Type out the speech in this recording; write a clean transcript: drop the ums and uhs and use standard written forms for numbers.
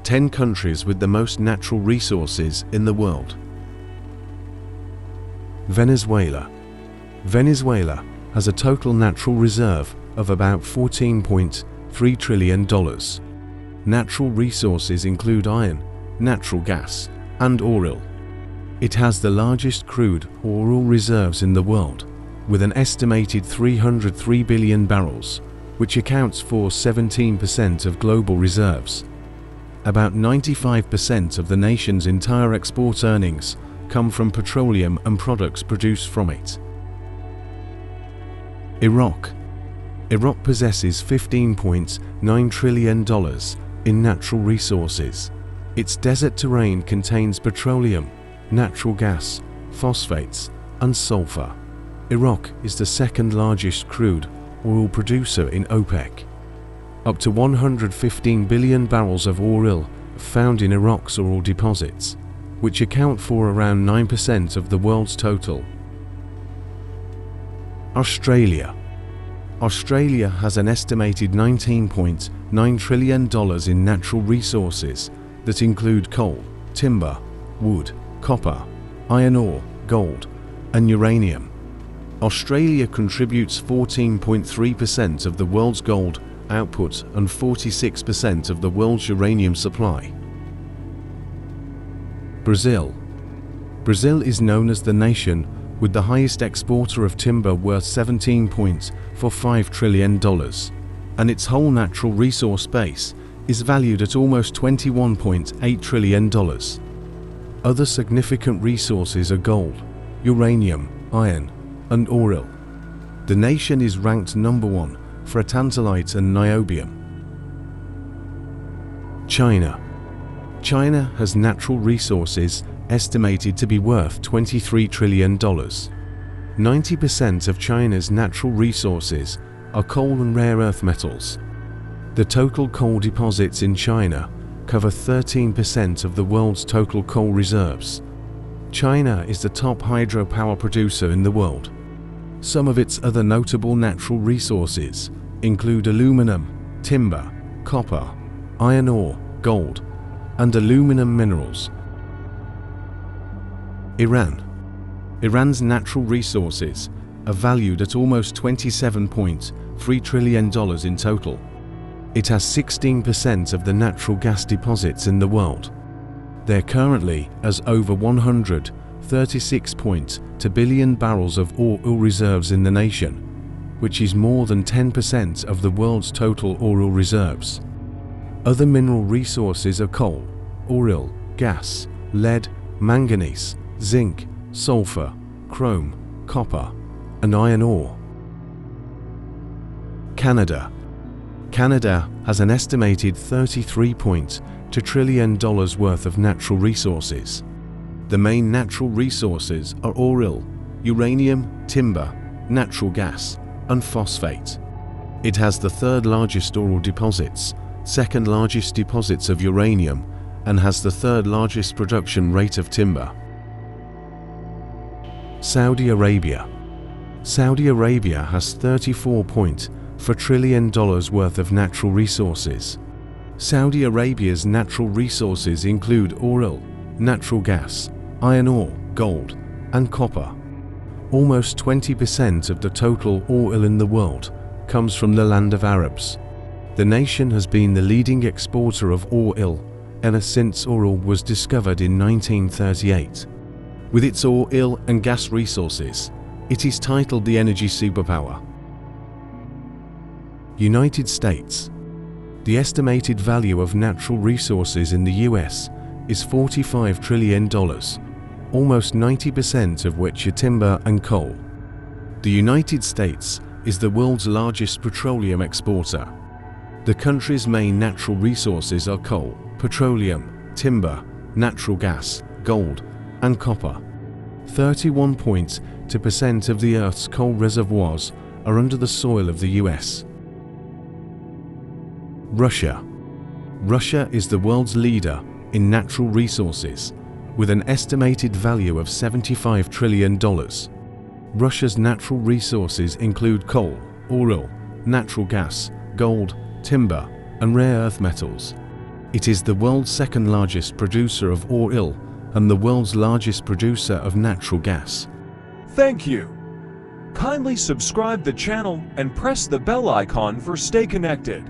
10 countries with the most natural resources in the world. Venezuela. Venezuela has a total natural reserve of about $14.3 trillion. Natural resources include iron, natural gas, and oil. It has the largest crude oil reserves in the world, with an estimated 303 billion barrels, which accounts for 17% of global reserves. About 95% of the nation's entire export earnings come from petroleum and products produced from it. Iraq. Iraq possesses $15.9 trillion in natural resources. Its desert terrain contains petroleum, natural gas, phosphates, and sulfur. Iraq is the second largest crude oil producer in OPEC. Up to 115 billion barrels of oil are found in Iraq's oil deposits, which account for around 9% of the world's total. Australia. Australia has an estimated $19.9 trillion in natural resources that include coal, timber, wood, copper, iron ore, gold, and uranium. Australia contributes 14.3% of the world's gold output and 46% of the world's uranium supply. Brazil. Brazil is known as the nation with the highest exporter of timber, worth $17.45 trillion, and its whole natural resource base is valued at almost $21.8 trillion. Other significant resources are gold, uranium, iron, and oil. The nation is ranked number 1 for tantalite and niobium. China. China has natural resources estimated to be worth $23 trillion. 90% of China's natural resources are coal and rare earth metals. The total coal deposits in China cover 13% of the world's total coal reserves. China is the top hydropower producer in the world. Some of its other notable natural resources include aluminum, timber, copper, iron ore, gold, and aluminum minerals. Iran. Iran's natural resources are valued at almost $27.3 trillion in total. It has 16% of the natural gas deposits in the world. There currently is over 136.2 billion barrels of oil reserves in the nation, which is more than 10% of the world's total oil reserves. Other mineral resources are coal, oil, gas, lead, manganese, zinc, sulfur, chrome, copper, and iron ore. Canada. Canada has an estimated $33.2 trillion worth of natural resources. The main natural resources are oil, uranium, timber, natural gas, and phosphate. It has the third largest oil deposits, second largest deposits of uranium, and has the third largest production rate of timber. Saudi Arabia. Saudi Arabia has $34.4 trillion worth of natural resources. Saudi Arabia's natural resources include oil, natural gas, iron ore, gold, and copper. Almost 20% of the total oil in the world comes from the land of Arabs. The nation has been the leading exporter of oil ever since oil was discovered in 1938. With its oil and gas resources, it is titled the energy superpower. United States. The estimated value of natural resources in the US is $45 trillion, almost 90% of which are timber and coal. The United States is the world's largest petroleum exporter. The country's main natural resources are coal, petroleum, timber, natural gas, gold, and copper. 31.2% of the Earth's coal reservoirs are under the soil of the US. Russia. Russia is the world's leader in natural resources, with an estimated value of $75 trillion. Russia's natural resources include coal, oil, natural gas, gold, timber, and rare earth metals. It is the world's second largest producer of oil and the world's largest producer of natural gas. Thank you. Kindly subscribe the channel and press the bell icon for stay connected.